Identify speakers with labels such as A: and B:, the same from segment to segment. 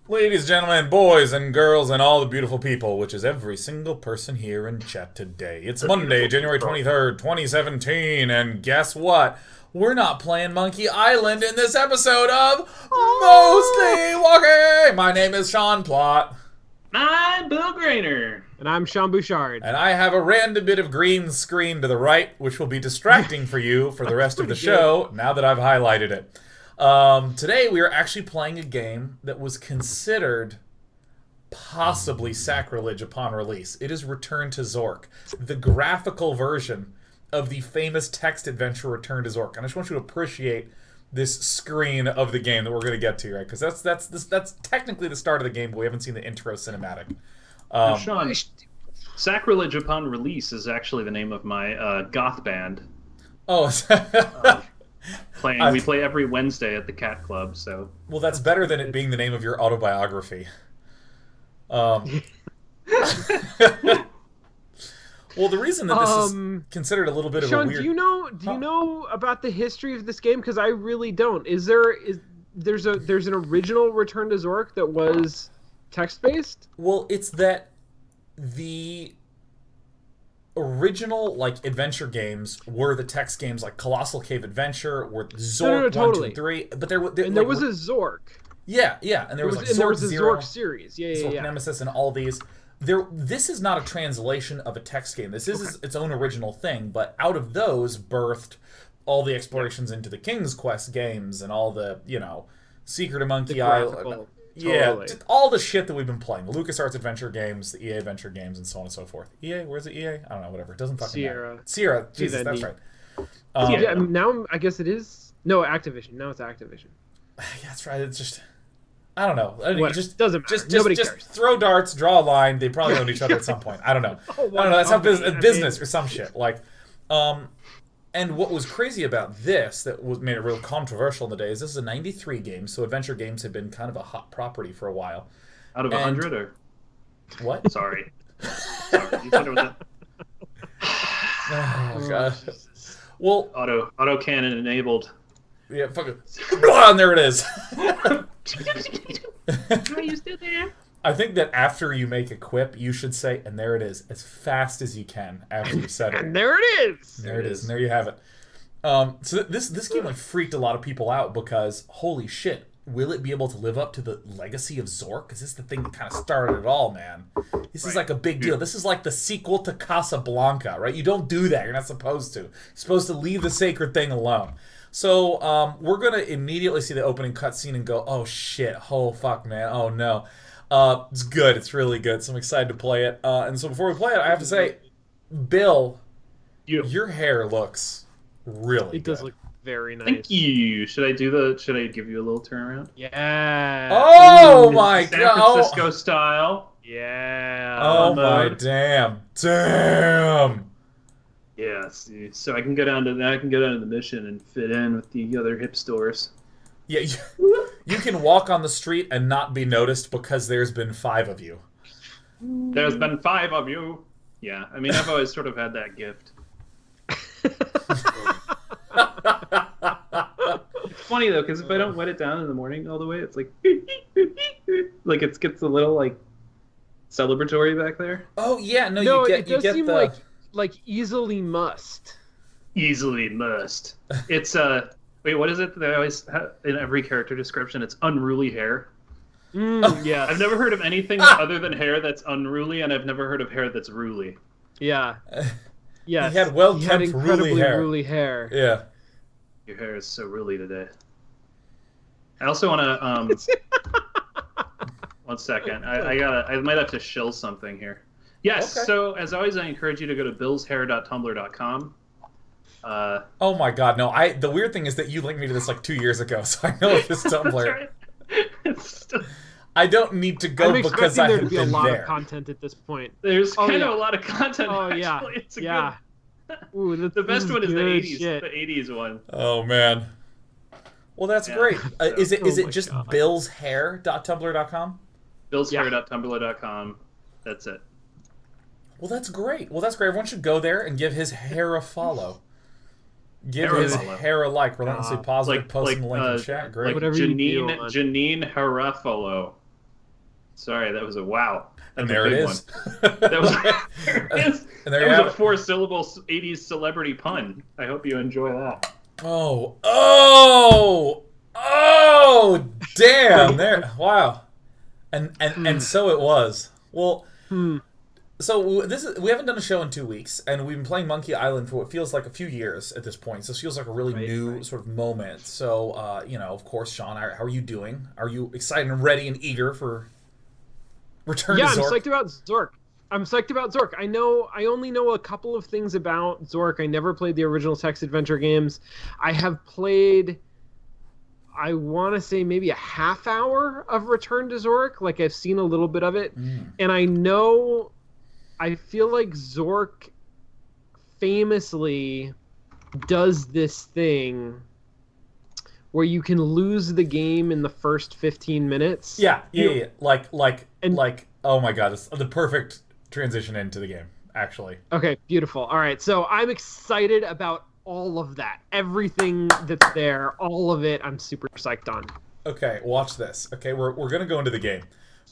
A: Ladies, gentlemen, boys and girls, and all the beautiful people, which is every single person here in chat today. It's
B: The
A: Monday,
B: beautiful
A: January
B: people.
A: 23rd, 2017, and guess what? We're not playing Monkey Island in this episode of Mostly Walking! My name is Sean Plott,
B: I'm Bill Grainer.
C: And I'm Sean Bouchard.
A: and I have a random bit of green screen to the right, which will be distracting for you for the rest of the
C: pretty
A: show, now that I've highlighted it. Today, we are actually playing a game that was considered possibly sacrilege upon release. It is Return to Zork, the graphical version of the famous text adventure Return to Zork. And I just want you to appreciate this screen of the game that we're going to get to, right? Because that's technically the start of the game, but we haven't seen the intro cinematic.
B: Now, Sean, Sacrilege Upon Release is actually the name of my goth band.
A: Oh,
B: We play every Wednesday at the Cat Club, so...
A: well, that's better than it being the name of your autobiography. Well, the reason that this is considered a little bit
C: Sean,
A: of a weird...
C: do you know about the history of this game? Because I really don't. There's an original Return to Zork that was text based?
A: Well, it's that the original adventure games were the text games, like Colossal Cave Adventure, or Zork
C: totally.
A: 1, 2, 3. But
C: there was a Zork.
A: Yeah, and there was
C: and
A: Zork
C: there was a
A: Zero,
C: Zork series.
A: Zork
C: Yeah.
A: Nemesis, and all these. This is not a translation of a text game. This is its own original thing. But out of those birthed all the explorations into the King's Quest games and all the Secret of Monkey Island. Yeah,
C: Totally.
A: all the shit that we've been playing. The LucasArts adventure games, the EA adventure games, and so on and so forth. EA? Where's the EA? I don't know, whatever. It doesn't fucking matter. Sierra. Jesus, that's right.
C: Yeah, now I guess it is... No, Activision. Now it's Activision.
A: Yeah, that's right. It's just... I don't know.
C: What?
A: Just
C: Doesn't matter.
A: Just,
C: Nobody
A: just
C: cares.
A: throw darts, draw a line. They probably own each other at some point. I don't know. I don't know. That's how business or some shit. And what was crazy about this that made it real controversial in the day is this is a 93 game, so adventure games have been kind of a hot property for a while.
B: Out of 100, or...
A: What?
B: Sorry. You said it was a
A: Oh, God. Well...
B: Auto-cannon enabled.
A: Yeah, fuck it. Blah, and there it is.
B: Are you still there?
A: I think that after you make a quip, you should say, and there it is, as fast as you can after you said it.
C: And there it is!
A: There it is, and there you have it. So this game freaked a lot of people out because, holy shit, will it be able to live up to the legacy of Zork? Because this is the thing that kind of started it all, man. This is like a big deal. This is like the sequel to Casablanca, right? You don't do that. You're not supposed to. You're supposed to leave the sacred thing alone. So we're going to immediately see the opening cutscene and go, oh shit, oh fuck, man, oh no. It's good. It's really good. So I'm excited to play it. And so before we play it, I have to say, Bill, your hair looks really good.
C: It does look very nice.
B: Thank you. Should I give you a little turnaround?
C: Yeah.
A: Oh my
B: San
A: god.
B: Francisco style.
C: Yeah.
A: Oh my damn. Damn.
B: Yeah, see, so I can go down to the mission and fit in with the other hip stores.
A: Yeah, you can walk on the street and not be noticed because there's been 5 of you.
B: There's been 5 of you. Yeah, I mean, I've always sort of had that gift. It's funny though, because if I don't wet it down in the morning all the way, it's like it gets a little celebratory back there.
A: Oh yeah,
C: it does seem like easily must.
B: Easily must. It's wait, what is it that they always have in every character description? It's unruly hair.
C: Yeah.
B: I've never heard of anything other than hair that's unruly, and I've never heard of hair that's ruly.
C: Yeah. Yes.
A: He had well-kept
C: incredibly
A: ruly hair. Yeah.
B: Your hair is so ruly today. I also want to 1 second. I might have to shill something here. Yes.
A: Okay.
B: So as always, I encourage you to go to billshair.tumblr.com.
A: Oh my god, no! The weird thing is that you linked me to this 2 years ago, so I know this Tumblr. I don't need to go because I
C: there
A: have
C: to be a
A: been
C: lot
A: there.
C: of content at this point.
B: There's kind of a lot of content.
C: Oh
B: actually.
C: yeah,
B: It's
C: yeah.
B: Good... The best one is the 80s.
C: Shit.
B: The 80s one.
A: Oh man. Well, that's great. Is it just
C: God.
A: billshair.tumblr.com?
B: billshair.tumblr.com. That's it.
A: Well, that's great. Everyone should go there and give his hair a follow. Give
B: Hair
A: his
B: follow.
A: hair a like. Relentlessly positive. Posting the link in chat. Great.
C: Whatever you do
B: Janine Harafalo. Sorry, that was a wow.
A: And
B: That's
A: there
B: a
A: it
B: big
A: is.
B: one. That was, there it is.
A: And there
B: That
A: you
B: was
A: have
B: a
A: it.
B: 4-syllable 80s celebrity pun. I hope you enjoy that.
A: Oh, damn! There, wow, and so it was. Well, so we haven't done a show in 2 weeks, and we've been playing Monkey Island for what feels like a few years at this point. So this feels like a really new sort of moment. So, of course, Sean, how are you doing? Are you excited and ready and eager for Return to Zork?
C: I'm psyched about Zork. I only know a couple of things about Zork. I never played the original text adventure games. I have played, I want to say maybe a half hour of Return to Zork. Like, I've seen a little bit of it. And I feel like Zork famously does this thing where you can lose the game in the first 15 minutes.
A: Yeah. Like, oh my god, it's the perfect transition into the game, actually.
C: Okay, beautiful. All right, so I'm excited about all of that. Everything that's there, all of it, I'm super psyched on.
A: Okay, watch this. Okay, we're going to go into the game.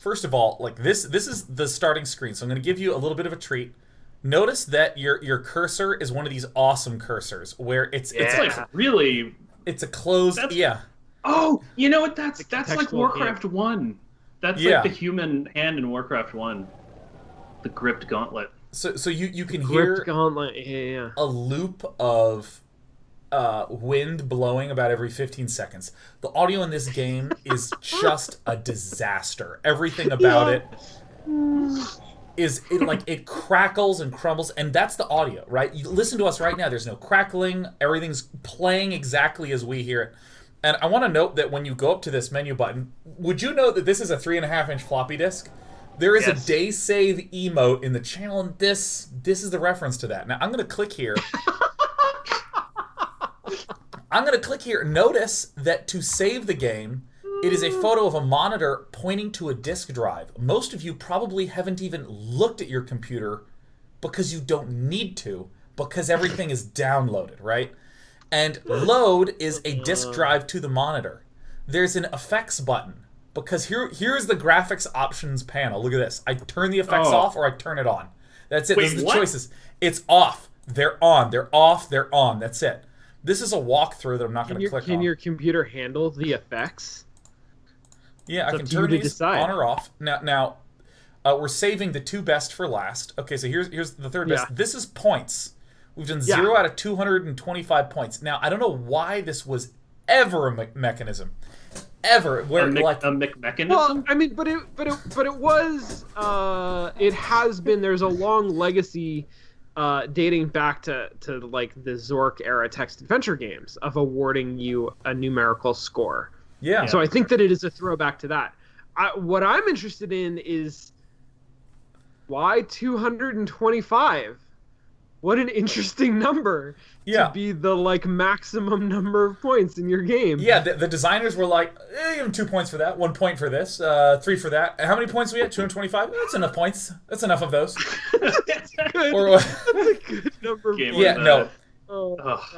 A: First of all, like this is the starting screen, so I'm going to give you a little bit of a treat. Notice that your cursor is one of these awesome cursors where it's
B: like really.
A: It's a closed.
B: Oh, you know what? That's like Warcraft 1. That's like the human hand in Warcraft 1. The gripped gauntlet.
A: So you can
C: Gripped
A: hear
C: gauntlet.
A: a loop of wind blowing about every 15 seconds. The audio in this game is just a disaster. Everything about it it crackles and crumbles, and that's the audio, right? You listen to us right now. There's no crackling. Everything's playing exactly as we hear it. And I want to note that when you go up to this menu button, would you know that this is a 3.5-inch floppy disk? There is a day save emote in the channel, and this is the reference to that. Now I'm going to click here. Notice that to save the game, it is a photo of a monitor pointing to a disk drive. Most of you probably haven't even looked at your computer because you don't need to, because everything is downloaded, right? And load is a disk drive to the monitor. There's an effects button, because here's the graphics options panel. Look at this. I turn the effects off or I turn it on. That's it. Those are the choices. It's off. They're on. They're off. They're on. That's it. This is a walkthrough that I'm not going to click on.
C: Can your computer handle the effects?
A: Yeah, I can turn these on or off. Now, we're saving the two best for last. Okay, so here's the third best. This is points. We've done 0 out of 225 points. Now, I don't know why this was ever a mechanism. Ever where
B: a mechanism?
C: Well, I mean, but it was it has been. There's a long legacy dating back to like the Zork era text adventure games of awarding you a numerical score.
A: Yeah.
C: So I think that it is a throwback to that. What I'm interested in is why 225? What an interesting number to be the like maximum number of points in your game.
A: Yeah, the designers were like, give him 2 points for that, 1 point for this, 3 for that. And how many points do we get? 225? That's enough points. That's enough of those.
C: That's a good number of points.
A: Yeah, no.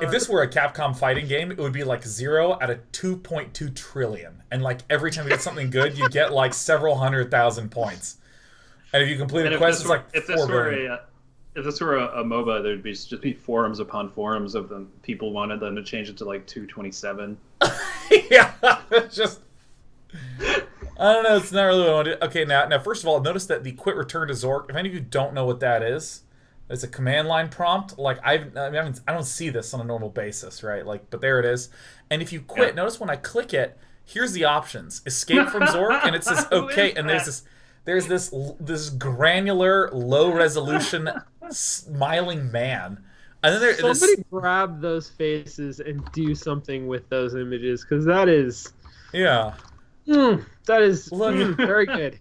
A: If this were a Capcom fighting game, it would be like 0 out of 2.2 trillion. And like every time you get something good, you get like several 100,000 points. And if you complete a quest, it's like 4 billion.
B: If this were a MOBA, there'd just be forums upon forums of them. People wanted them to change it to like 227.
A: Yeah, it's just... I don't know, it's not really what I want to do. Okay, now first of all, notice that the quit return to Zork, if any of you don't know what that is, it's a command line prompt. Like, I don't see this on a normal basis, right? Like, but there it is. And if you quit, notice when I click it, here's the options. Escape from Zork, and it says okay, and there's this granular, low resolution smiling man, and then there's
C: somebody grab those faces and do something with those images, because that is very good.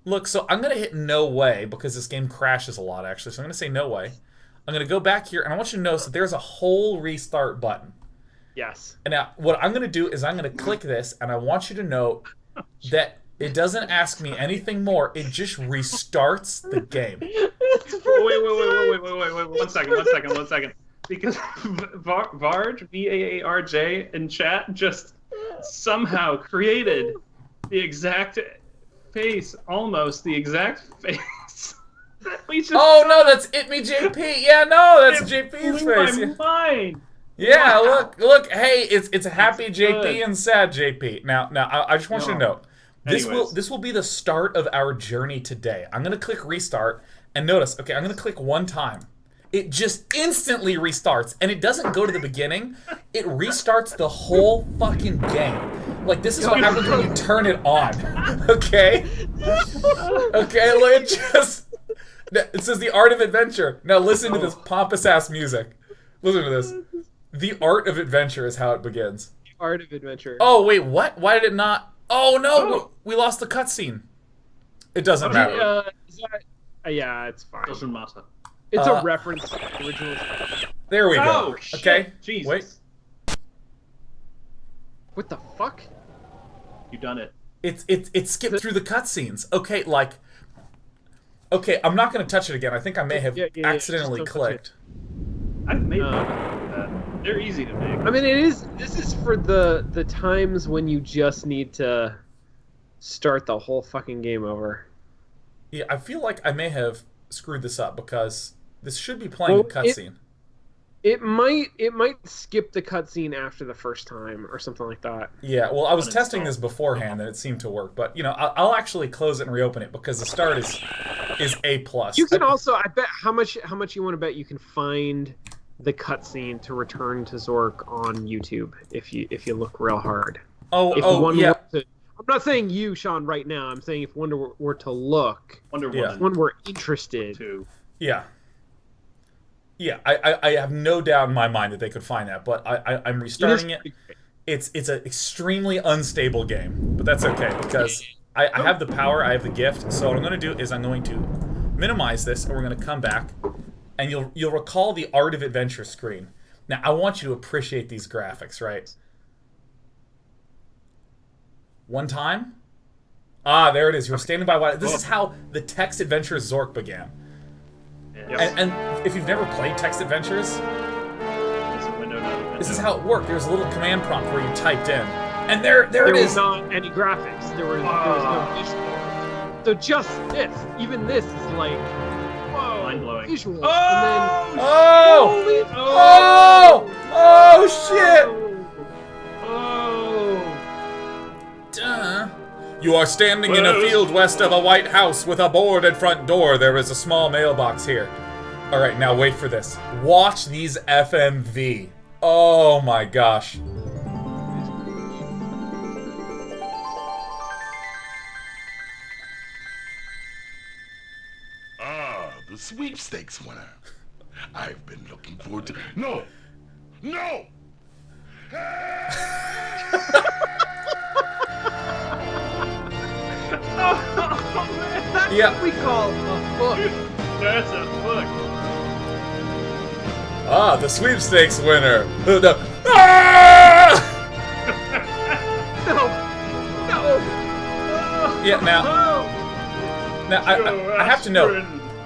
A: Look, so I'm gonna hit no way because this game crashes a lot actually. So I'm gonna say no way. I'm gonna go back here, and I want you to notice that there's a whole restart button.
C: Yes.
A: And now what I'm gonna do is I'm gonna click this, and I want you to note that it doesn't ask me anything more. It just restarts the game.
B: Wait. 1 second. Because Varj, VAARJ, in chat just somehow created the exact face, almost the exact face. that we just
A: Oh no, that's It Me JP. Yeah, no, that's JP's
B: blew
A: face.
B: my mind.
A: Yeah,
B: Wow.
A: look. Hey, it's a happy
B: It's
A: JP
B: good.
A: and sad JP. Now, I just want you to
B: No.
A: know, this
B: Anyways.
A: will be the start of our journey today. I'm gonna click restart, and notice, okay, I'm gonna click one time. It just instantly restarts, and it doesn't go to the beginning. It restarts the whole fucking game. Like, this is what happens when you turn it on. Okay? Okay, look, it says the art of adventure. Now listen to this pompous ass music. Listen to this. The art of adventure is how it begins.
C: The art of adventure.
A: Oh wait, what? Why did it not? Oh no, we lost the cutscene. It doesn't matter.
C: Yeah, it's fine.
B: Doesn't matter.
C: It's a reference to the original stuff.
A: There we go.
B: Oh, shit.
A: Okay.
B: Jesus.
A: Wait.
C: What the fuck?
B: You done it.
A: It skipped through the cutscenes. Okay, like. Okay, I'm not gonna touch it again. I think I may have accidentally
C: just don't touch
A: clicked.
B: I've made one of that. They're easy to make.
C: I mean, this is for the times when you just need to start the whole fucking game over.
A: Yeah, I feel like I may have screwed this up because this should be playing a cutscene.
C: It might skip the cutscene after the first time or something like that.
A: Yeah, well, I was testing this beforehand and it seemed to work, but you know, I'll actually close it and reopen it because the start is A+.
C: You can also, I bet, how much you want to bet you can find the cutscene to Return to Zork on YouTube if you look real hard.
A: Yeah.
C: I'm not saying you, Sean, right now. I'm saying if one were to look,
B: Wonder
C: one were interested.
B: Two.
A: Yeah. Yeah, I have no doubt in my mind that they could find that, but I'm restarting it. It's an extremely unstable game, but that's okay because I have the power, I have the gift. So what I'm going to do is I'm going to minimize this, and we're going to come back, and you'll recall the Art of Adventure screen. Now I want you to appreciate these graphics, right? One time. Ah, there it is. You're standing by water. This is how the text adventure Zork began.
B: Yeah.
A: And if you've never played text adventures, this is how it worked. There's a little command prompt where you typed in, and there it is.
C: There was not any graphics. There was no visual. So just this, even this is like, whoa,
B: mind-blowing.
C: visual.
B: Oh!
C: And then,
A: Oh shit! Duh. You are standing in a field west of a white house with a boarded front door. There is a small mailbox here. Alright, now wait for this. Watch these FMV. Oh my gosh.
D: Ah, the sweepstakes winner. I've been looking forward to... No! No!
A: Yeah.
C: we call a book.
B: That's a book.
A: Ah, the sweepstakes winner. Ah!
C: No.
A: Yeah, now I have to note,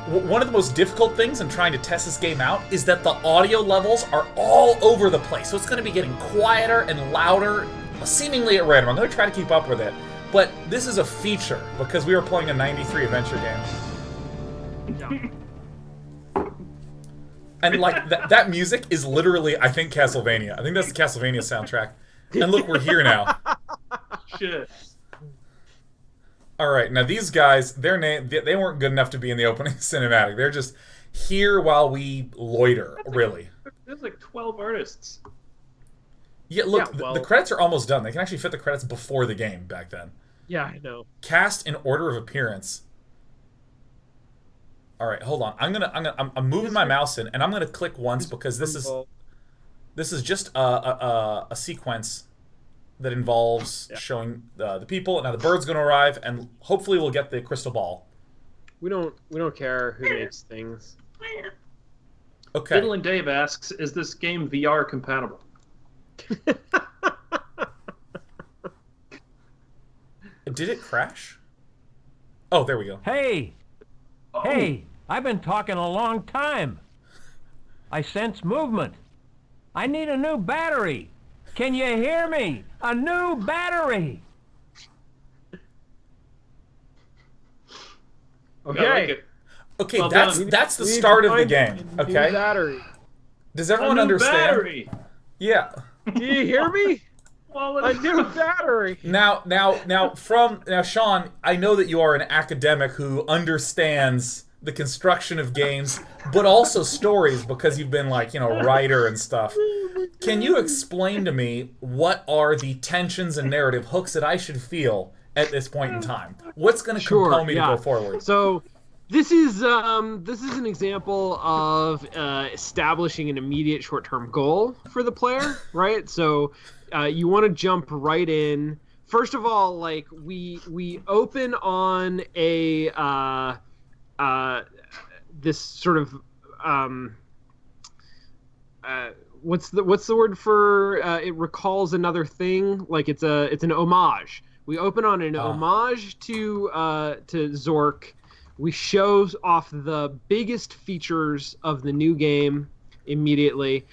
A: one of the most difficult things in trying to test this game out is that the audio levels are all over the place. So it's going to be getting quieter and louder, seemingly at random. I'm going to try to keep up with it. But this is a feature because we were playing a 93 adventure game. And like that music is literally, I think, Castlevania. I think that's the Castlevania soundtrack. And look, we're here now.
B: Shit.
A: All right, now these guys, their name, they weren't good enough to be in the opening cinematic. They're just here while we loiter, really.
B: There's like 12 artists.
A: Yeah, look,
C: Yeah, well-
A: the credits are almost done. They can actually fit the credits before the game back then.
C: Yeah, I know.
A: Cast in order of appearance. All right, hold on. I'm moving my mouse in, and I'm gonna click once because this is just a sequence that involves showing the people. Now the bird's gonna arrive, and hopefully we'll get the crystal ball.
C: We don't care who makes things.
A: Okay.
B: Fiddle and Dave asks, is this game VR compatible?
A: Did it crash? Oh, there we go.
E: Hey! Hey! I've been talking a long time. I sense movement. I need a new battery. Can you hear me? A new battery!
C: Okay.
B: I like it.
A: Okay,
B: Well
A: that's
B: done.
A: that's the
C: We need to
A: start of the
C: find
A: game.
C: a new
A: Okay,
C: battery.
A: does
B: A
A: everyone
B: new
A: understand?
B: battery.
A: Yeah.
C: Do you hear me?
B: Well,
C: A new battery.
A: Now, Sean, I know that you are an academic who understands the construction of games, but also stories because you've been like, writer and stuff. Can you explain to me what are the tensions and narrative hooks that I should feel at this point in time? What's going to compel me to go forward?
C: So this is an example of establishing an immediate short-term goal for the player, right? So you want to jump right in. First of all, like we open on a this sort of what's the word for it recalls another thing, like it's an homage. We open on an homage to Zork. We show off the biggest features of the new game immediately.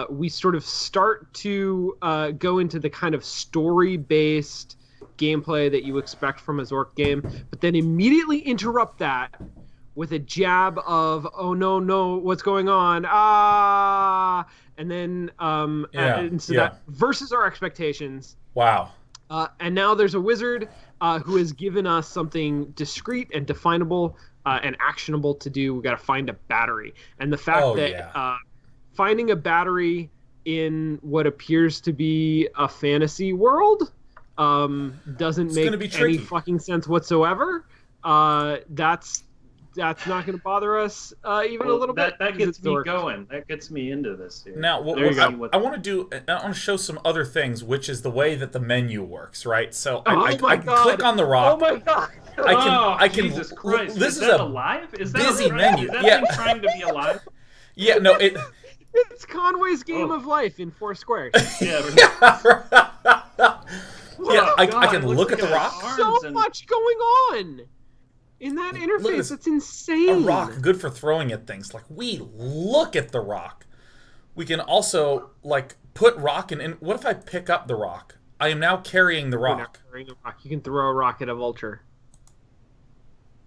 C: We sort of start to go into the kind of story-based gameplay that you expect from a Zork game, but then immediately interrupt that with a jab of, oh no, what's going on? And then that versus our expectations.
A: Wow.
C: And now there's a wizard who has given us something discrete and definable and actionable to do. We got to find a battery, and the fact that finding a battery in what appears to be a fantasy world doesn't make any fucking sense whatsoever. That's not going to bother us even a little bit.
B: That gets me going. That gets me into this. Here.
A: Now, I want to show some other things, which is the way that the menu works, right? So I can click on the rock.
C: Oh my god!
A: I can.
B: Jesus Christ!
A: This
B: is that alive? Is that
A: busy menu.
B: Is that thing trying to be alive?
A: Yeah, no,
C: It's Conway's Game of Life in 4 squares.
A: Yeah, I can look at the rock.
C: So much going on in that interface. It's insane.
A: A rock, good for throwing at things. Like, we look at the rock. We can also, like, put rock in. And what if I pick up the rock? I am now carrying the rock.
C: You're not carrying a rock. You can throw a rock at a vulture.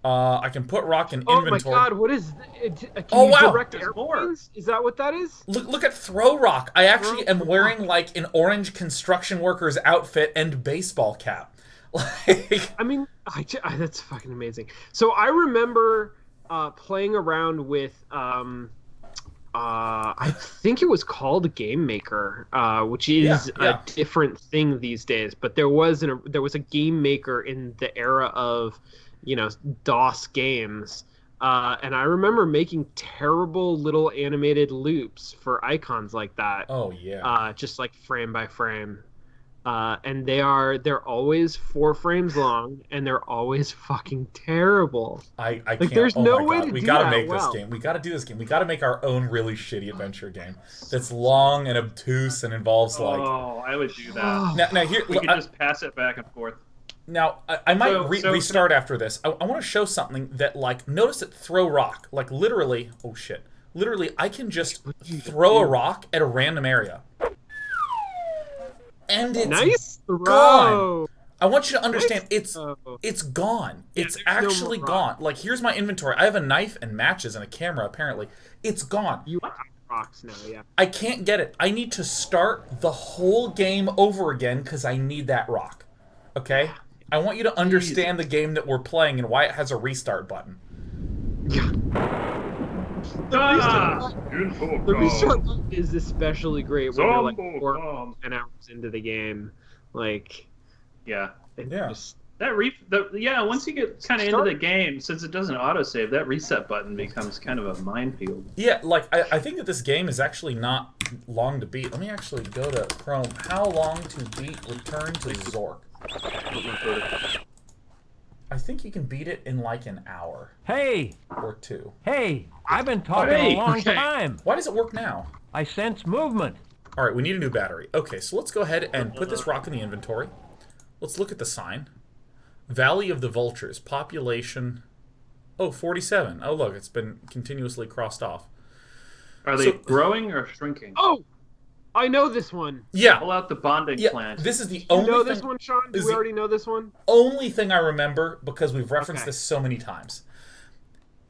A: I can put rock in inventory.
C: Oh my god, what is it? Can you direct airplanes? Is that what that is?
A: Look at throw rock. I actually am wearing like an orange construction worker's outfit and baseball cap. Like,
C: I mean, that's fucking amazing. So I remember playing around with I think it was called Game Maker, which is a different thing these days. But there was a Game Maker in the era of DOS games, and I remember making terrible little animated loops for icons like that.
A: Oh yeah.
C: Just like frame by frame, and they're always 4 frames long, and they're always fucking terrible.
A: I
C: like
A: can't.
C: there's no way to
A: we
C: do
A: gotta
C: that
A: make
C: well.
A: this game. We gotta do this game. We gotta make our own really shitty adventure game that's long and obtuse and involves like.
B: Oh, I would do that.
A: Now here
B: we could just pass it back and forth.
A: Now, I might restart after this. I want to show something that, like, notice that throw rock. Like, literally, oh shit. Literally, I can just throw a rock at a random area. And it's gone. I want you to understand, it's gone. It's actually gone. Like, here's my inventory. I have a knife and matches and a camera, apparently. It's gone.
C: You have rocks now, yeah.
A: I can't get it. I need to start the whole game over again because I need that rock. Okay? I want you to understand the game that we're playing and why it has a restart button.
C: Yeah. The restart button is especially great when you're like 4 hours into the game. Like,
B: yeah.
C: Just,
B: once you get kind of into the game, since it doesn't autosave, that reset button becomes kind of a minefield.
A: Yeah, like, I think that this game is actually not long to beat. Let me actually go to Chrome. How long to beat Return to Zork? I think you can beat it in like an hour.
E: Hey!
A: Or 2.
E: Hey! I've been talking a long time.
A: Why does it work now?
E: I sense movement.
A: Alright, we need a new battery. Okay, so let's go ahead and put this rock in the inventory. Let's look at the sign. Valley of the Vultures. Population... Oh, 47. Oh, look, it's been continuously crossed off.
B: Are they growing or shrinking?
C: Oh! I know this one.
A: Yeah.
B: Pull out the bonding plant.
A: This is the only
C: thing... You know this one, Sean? Do we already know this one?
A: Only thing I remember, because we've referenced this so many times.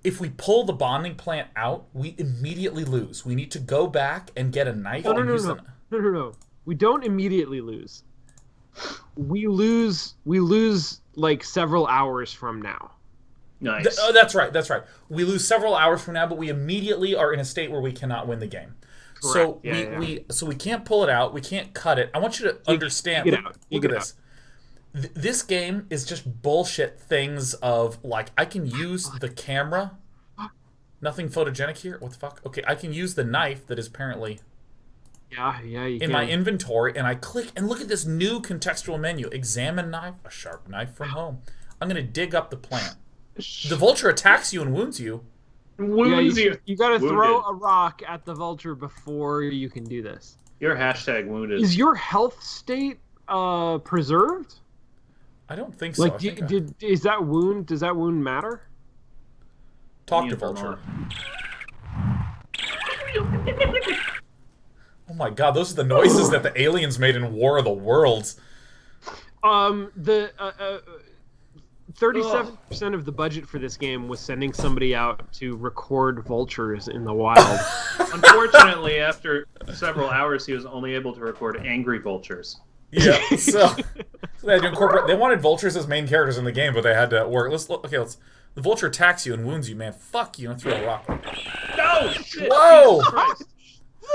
A: if we pull the bonding plant out, we immediately lose. We need to go back and get a knife.
C: No. We don't immediately lose. We lose like several hours from now.
B: Nice.
A: That's right. We lose several hours from now, but we immediately are in a state where we cannot win the game. Correct. So we can't pull it out. We can't cut it. I want you to understand. Look at this. This game is just bullshit things of, like, I can use the camera. Nothing photogenic here. What the fuck? Okay, I can use the knife that is apparently in my inventory, and I click, and look at this new contextual menu. Examine knife, a sharp knife from home. I'm going to dig up the plant. The vulture attacks you and wounds you.
C: You got to throw a rock at the vulture before you can do this.
B: You're #wounded.
C: Is your health state preserved?
A: I don't think so.
C: Like, does that wound matter?
A: Talk to vulture. Oh my god, those are the noises that the aliens made in War of the Worlds.
C: 37% of the budget for this game was sending somebody out to record vultures in the wild.
B: Unfortunately, after several hours, he was only able to record angry vultures.
A: Yeah, so they had to incorporate. They wanted vultures as main characters in the game, but they had to work. The vulture attacks you and wounds you, man. Fuck you, and throw a rock.
B: No shit!
A: Whoa!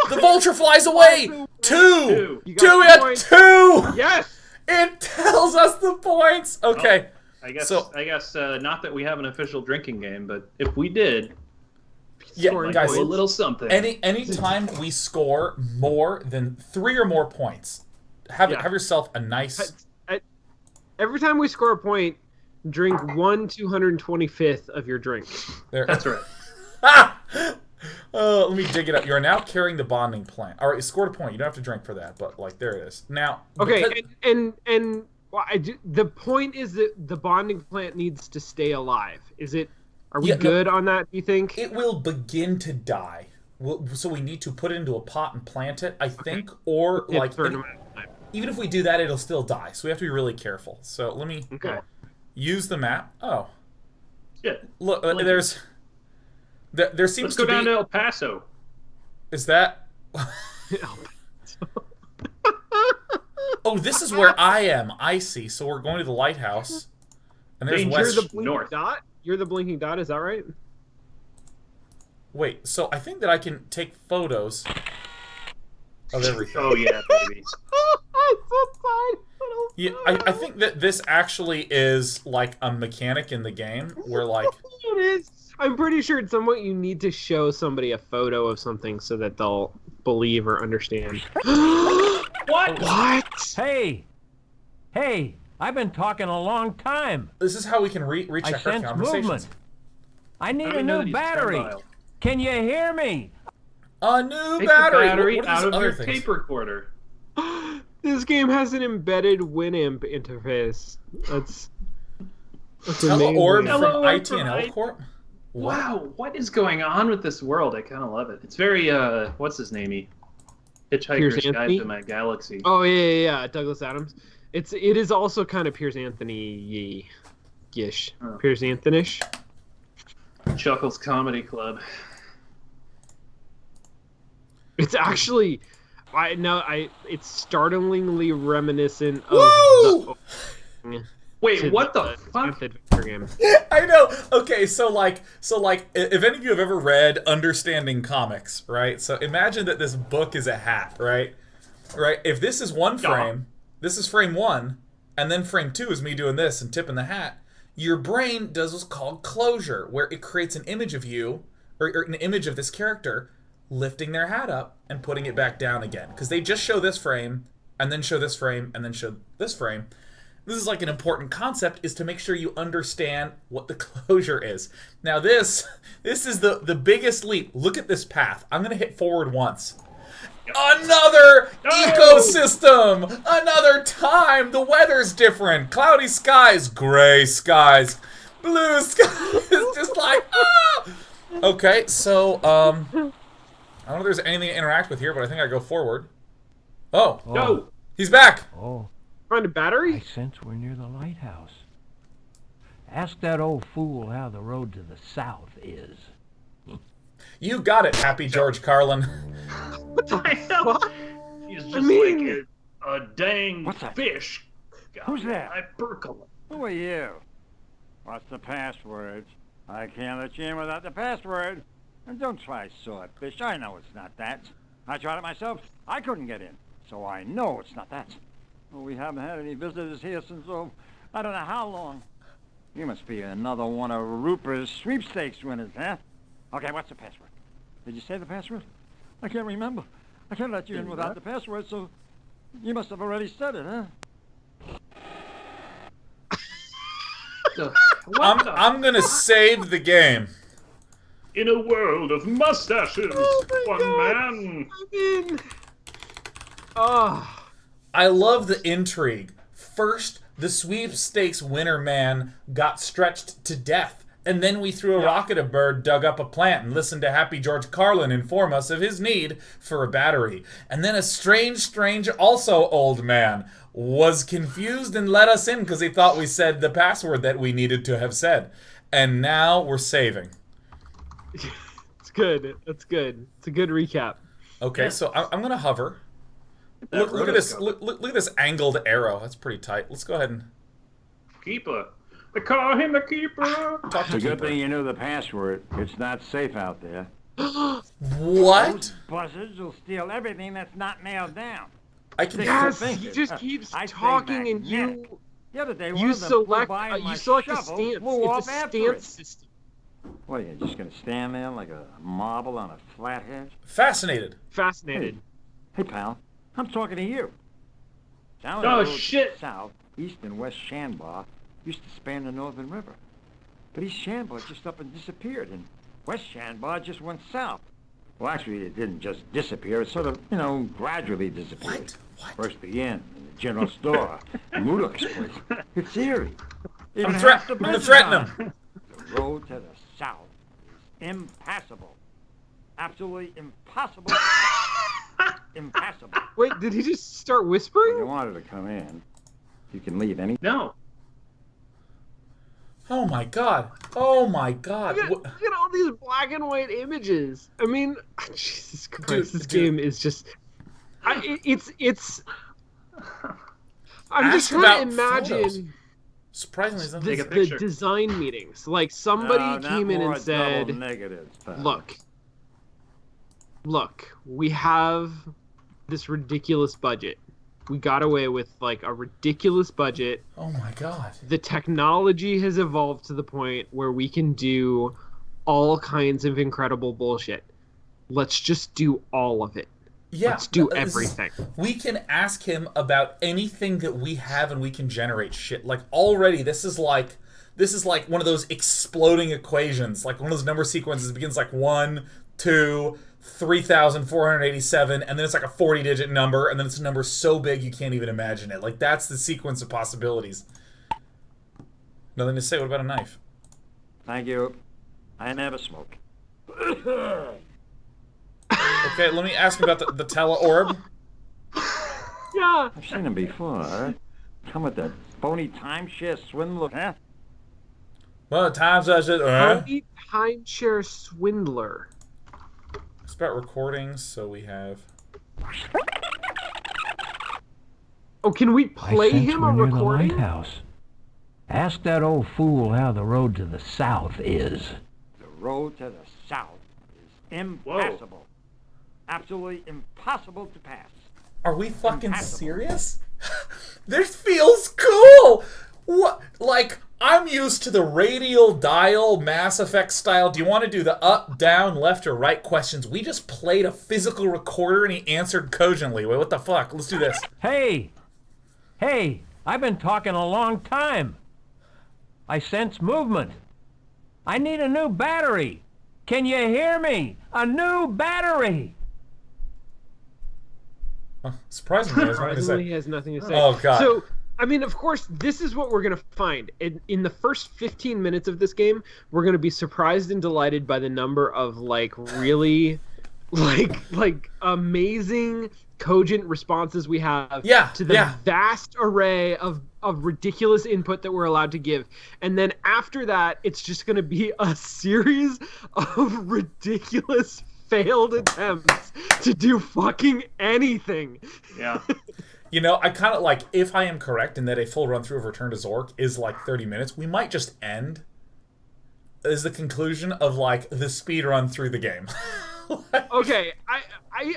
A: The vulture flies away. Two. We had 2.
C: Yes.
A: It tells us the points. Okay.
B: I guess not that we have an official drinking game, but if we did,
A: guys,
B: a little something.
A: Any time we score more than 3 or more points, have yourself a nice.
C: Every time we score a point, drink 1/225th of your drink.
A: There.
B: That's right.
A: Let me dig it up. You are now carrying the bonding plant. All right, you scored a point. You don't have to drink for that, but like there it is. Now,
C: okay, well, the point is that the bonding plant needs to stay alive. Are we good on that, do you think?
A: It will begin to die. So we need to put it into a pot and plant it, I think, or like even if we do that, it'll still die. So we have to be really careful. So let me use the map. Oh,
B: shit!
A: Look, there seems
B: Let's go down to El Paso.
A: Is that? Oh, this is where I am. I see. So we're going to the lighthouse, and there's
C: You're the blinking dot. You're the blinking dot. Is that right?
A: Wait. So I think that I can take photos of everything.
B: Oh yeah, baby.
A: Yeah, I think that this actually is like a mechanic in the game where like
C: it is. I'm pretty sure at some point you need to show somebody a photo of something so that they'll believe or understand.
B: What?
E: Hey, I've been talking a long time.
A: This is how we can recheck our conversations.
E: Movement. I need a new battery. Can you hear me?
A: A new
B: Take
A: battery.
B: The battery
A: what
B: out of your
A: things?
B: tape recorder.
C: This game has an embedded Winamp interface. That's
A: Teleorb
C: amazing.
A: from IT and L Corp.
B: Wow, what is going on with this world? I kind of love it. It's very what's his name? Hitchhiker's Guide to My Galaxy.
C: Oh yeah, Douglas Adams. It is also kind of Piers Anthony-ish.
B: Oh.
C: Piers Anthony-ish.
B: Chuckles Comedy Club.
C: It's actually, it's startlingly reminiscent of
A: Woo!
B: Wait, what the fuck?
A: I know. Okay, so like, if any of you have ever read Understanding Comics, right? So imagine that this book is a hat, right? Right. If this is one frame, this is frame 1, and then frame 2 is me doing this and tipping the hat. Your brain does what's called closure, where it creates an image of you, or an image of this character lifting their hat up and putting it back down again, because they just show this frame, and then show this frame, and then show this frame. This is like an important concept, is to make sure you understand what the closure is. Now this is the biggest leap. Look at this path. I'm going to hit forward once. Another ecosystem! Another time! The weather's different. Cloudy skies, gray skies, blue skies. Just like, ah! Okay, so, I don't know if there's anything to interact with here, but I think I go forward. Oh.
B: No!
A: He's back!
E: Oh.
C: Find a battery?
E: I sense we're near the lighthouse. Ask that old fool how the road to the south is.
A: You got it, Happy George Carlin.
C: What the fuck?
B: He's just
C: I mean-
B: like a dang
E: What's that?
B: fish.
E: Who's that?
B: I percolate.
E: Who are you? What's the password? I can't let you in without the password. And don't try swordfish. I know it's not that. I tried it myself. I couldn't get in. So I know it's not that. Well, we haven't had any visitors here since, I don't know how long. You must be another one of Rupert's sweepstakes winners, huh? Okay, what's the password? Did you say the password? I can't remember. I can't let you in without the password, so you must have already said it, huh?
A: I'm gonna save the game.
B: In a world of mustaches,
C: Oh my
B: one
C: God.
B: man.
C: I mean, oh,
A: I love the intrigue. First, the sweepstakes winner man got stretched to death, and then we threw a rock at a bird, dug up a plant, and listened to Happy George Carlin inform us of his need for a battery. And then a strange, also old man was confused and let us in because he thought we said the password that we needed to have said. And now we're saving.
C: it's good. It's good. It's a good recap.
A: Okay, so I'm gonna hover. Look at this. Look at this angled arrow. That's pretty tight. Let's go ahead and
B: Keeper. They call him the keeper.
A: talk to
E: It's a good
A: Keeper.
E: thing you knew the password. It's not safe out there.
A: What?
E: Those buzzards will steal everything that's not nailed down.
A: I can.
C: Yes,
E: think
C: he
E: it.
C: just keeps
E: I say
C: talking, and
E: magnetic. The other day, one
C: you
E: of them flew
C: select
E: by and my
C: you select a
E: shovel
C: stance.
E: flew off
C: It's a
E: after
C: stance
E: it.
C: system.
E: What, are you just going to stand there like a marble on a flathead?
A: Fascinated.
C: Fascinated.
E: Hey, pal, I'm talking to you. Down
B: Oh,
E: the road to
B: shit.
E: the south, east and west Shanbar used to span the Northern River. But East Shanbar just up and disappeared, and West Shanbar just went south. Well, actually, it didn't just disappear. It sort of, gradually disappeared.
A: What?
E: First began in the general store, Mudok's place. It's eerie. Even
A: I'm
E: half the
A: gonna
E: business
A: threaten
E: on
A: him.
E: it. The road to the south is impassable. Absolutely impossible. Impassable.
C: Wait, did he just start
E: If you
C: whispering?
E: wanted to come in, you can leave any.
B: No.
A: Oh my god. Oh my god.
C: Look at all these black and white images. I mean, Jesus Christ,
A: Dude,
C: this
A: dude.
C: game is just. It's. I'm just
A: Ask
C: trying to
A: about photos.
C: imagine
A: Surprisingly, something.
B: Take a
C: the
B: picture.
C: design meetings. Like somebody
E: No, not
C: came in
E: more
C: and said,
E: double negatives, pal.
C: look, we have this ridiculous budget. We got away with like a ridiculous budget.
A: Oh my god.
C: The technology has evolved to the point where we can do all kinds of incredible bullshit. Let's just do all of it.
A: Yeah.
C: Let's do
A: this is-
C: everything.
A: We can ask him about anything that we have, and we can generate shit. Like already, this is like one of those exploding equations. Like one of those number sequences begins like 1, 2, 3,487, and then it's like a 40-digit number, and then it's a number so big you can't even imagine it. Like that's the sequence of possibilities. Nothing to say. What about a knife?
E: Thank you. I never smoke.
A: Okay, let me ask about the Tele orb.
C: Yeah.
E: I've seen him before, huh? Come with that phony timeshare swindler, huh?
A: Well, at times I said,
C: Phony timeshare swindler.
A: It's about recordings, so we have.
C: Oh, can we play
E: I sense
C: him a
E: we're near the
C: recording?
E: lighthouse. Ask that old fool how the road to the south is. The road to the south is impassable. Absolutely impossible to pass.
A: Are we fucking
E: Impassable.
A: serious? This feels cool! What? Like, I'm used to the radial dial Mass Effect style. Do you want to do the up, down, left, or right questions? We just played a physical recorder and he answered cogently. Wait, what the fuck? Let's do this.
E: Hey! Hey! I've been talking a long time. I sense movement. I need a new battery. Can you hear me? A new battery!
A: Surprisingly, there's nothing to
C: Surprisingly,
A: say.
C: he has nothing to say.
A: Oh, God.
C: So, I mean, of course, this is what we're going to find. In the first 15 minutes of this game, we're going to be surprised and delighted by the number of, like, really like amazing cogent responses we have to the vast array of ridiculous input that we're allowed to give. And then after that, it's just going to be a series of ridiculous failed attempts to do fucking anything.
B: Yeah.
A: You know, I kind of like, if I am correct in that a full run through of Return to Zork is like 30 minutes, we might just end as the conclusion of like the speed run through the game.
C: Okay,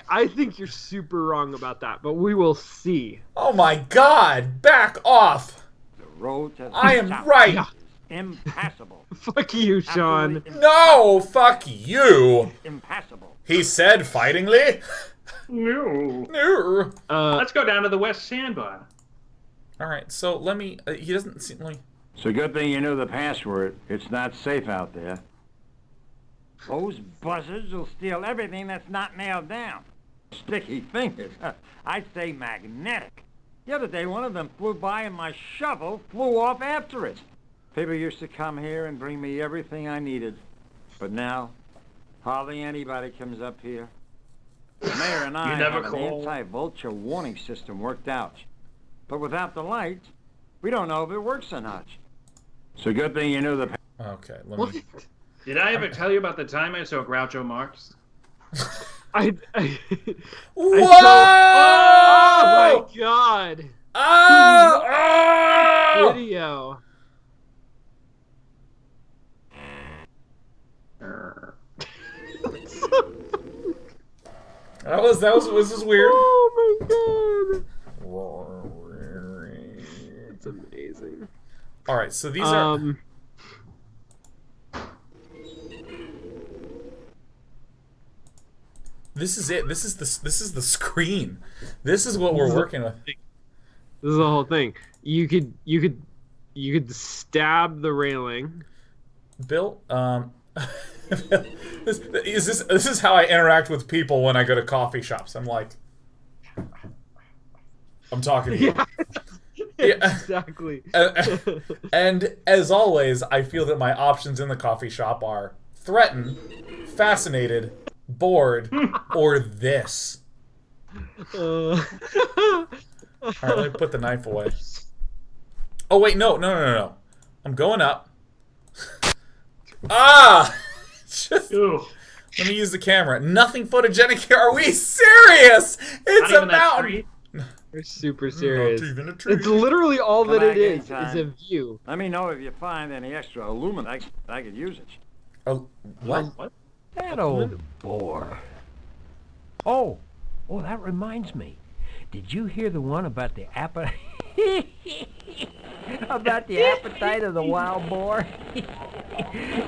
C: I think you're super wrong about that, but we will see.
A: Oh my god, back off!
E: The road to
A: I am right!
C: Yeah.
E: Impassable.
C: Fuck you, Sean.
A: No, fuck you!
E: Impassable.
A: He said fightingly.
B: No.
A: No.
B: Let's go down to the West Sandbar.
A: Alright, so let me... he doesn't seem like...
E: It's a good thing you knew the password. It's not safe out there. Those buzzards will steal everything that's not nailed down. Sticky fingers. I'd say magnetic. The other day, one of them flew by and my shovel flew off after it. People used to come here and bring me everything I needed. But now, hardly anybody comes up here. The mayor and I have an anti-vulture warning system worked out. But without the lights, we don't know if it works or not. It's a good thing you knew the...
A: Okay, let me...
B: Did I ever tell you about the time I saw Groucho Marx?
C: I
A: Whoa!
C: Oh my god!
A: Oh!
C: Video.
A: Was this weird?
C: Oh my god! It's amazing.
A: All right, so these are. This is it. This is the screen. This is what we're working with.
C: This is the whole thing. You could stab the railing.
A: Bill, this is how I interact with people when I go to coffee shops. I'm like, I'm talking to you.
C: Yeah, exactly.
A: And as always, I feel that my options in the coffee shop are threaten, fascinated, bored, or this. Alright, let me put the knife away. Oh wait, no. I'm going up. Just, let me use the camera. Nothing photogenic here. Are we serious? It's a mountain.
C: We're super serious.
A: Not even a tree.
C: It's literally all that it is a view.
E: Let me know if you find any extra aluminum. I could use it.
A: Oh, what?
F: That old bore. Oh, that reminds me. Did you hear the one about the appetite of the wild boar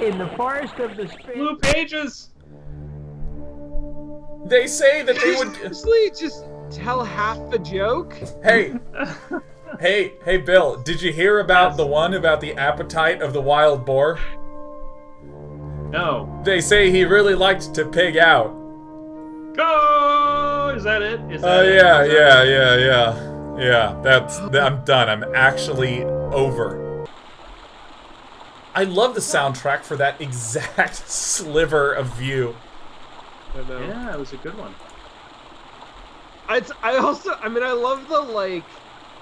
F: in the forest of the spring?
B: Blue pages.
A: They say that they would
C: just tell half the joke.
A: Hey, Bill. Did you hear about the one about the appetite of the wild boar?
B: No.
A: They say he really liked to pig out.
B: Go! Is that it?
A: Yeah. I'm done. I'm actually over. I love the soundtrack for that exact sliver of view.
B: Yeah, it was a good one.
C: I love the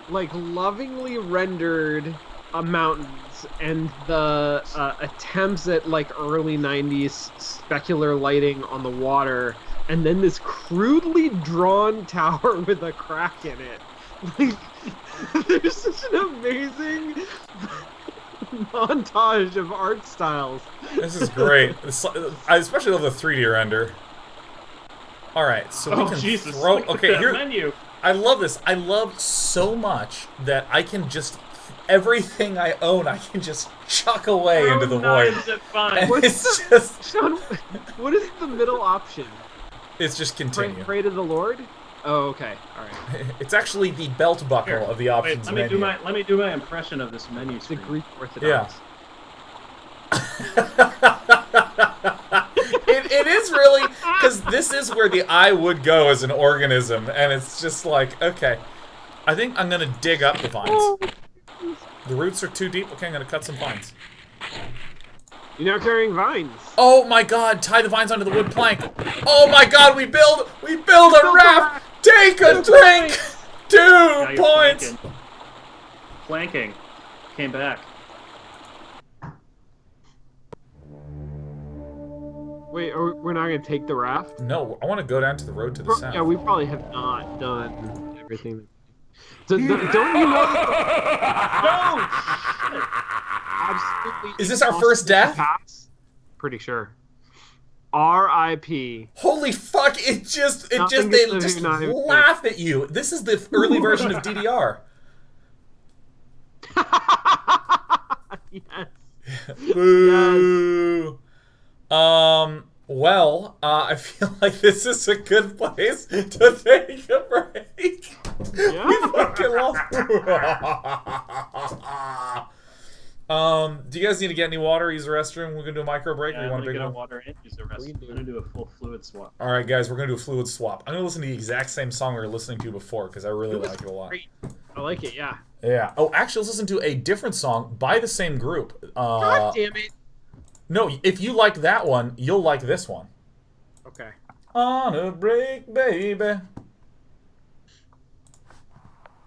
C: like lovingly rendered mountains and the attempts at like early 90s specular lighting on the water, and then this crudely drawn tower with a crack in it. Like, there's such an amazing montage of art styles.
A: This is great. I especially love the 3D render. All right, so we can throw. Okay, here. Menu. I love this. I love so much that I can just everything I own, I can just chuck away into the void.
C: Sean, what is the middle option?
A: It's just continue.
C: Pray to the Lord. Oh, okay. All right.
A: It's actually the belt buckle of the options menu.
B: Let me do my impression of this menu.
C: It's the Greek Orthodox.
A: Yeah. It is really, because this is where the eye would go as an organism, and it's just like, okay, I think I'm gonna dig up the vines. The roots are too deep. Okay, I'm gonna cut some vines.
C: You're now carrying vines.
A: Oh my god, tie the vines onto the wood plank. Oh my god, we build a raft. Take a drink. 2 points.
B: Flanking. Came back.
C: Wait, we're not gonna take the raft?
A: No, I want to go down to the road to the south.
C: Yeah, we probably have not done everything. Don't you know?
B: No!
C: Absolutely.
A: Is this our first death?
C: Pass? Pretty sure. R.I.P.
A: Holy fuck! They just laugh at you. This is the early version of DDR.
C: Yes.
A: Boo. Well, I feel like this is a good place to take a break.
C: Yeah.
A: We fucking lost. Do you guys need to get any water? Use the restroom. We're gonna do a micro break.
B: Yeah,
A: or you want a big one?
B: Water and use the rest. I'm gonna do a full fluid swap.
A: All right, guys, we're gonna do a fluid swap. I'm gonna listen to the exact same song we were listening to before because I really like it a lot.
C: Great. I like it. Yeah.
A: Yeah. Oh, actually, let's listen to a different song by the same group.
C: God damn it.
A: No, if you like that one, you'll like this one.
C: Okay.
A: On a break, baby.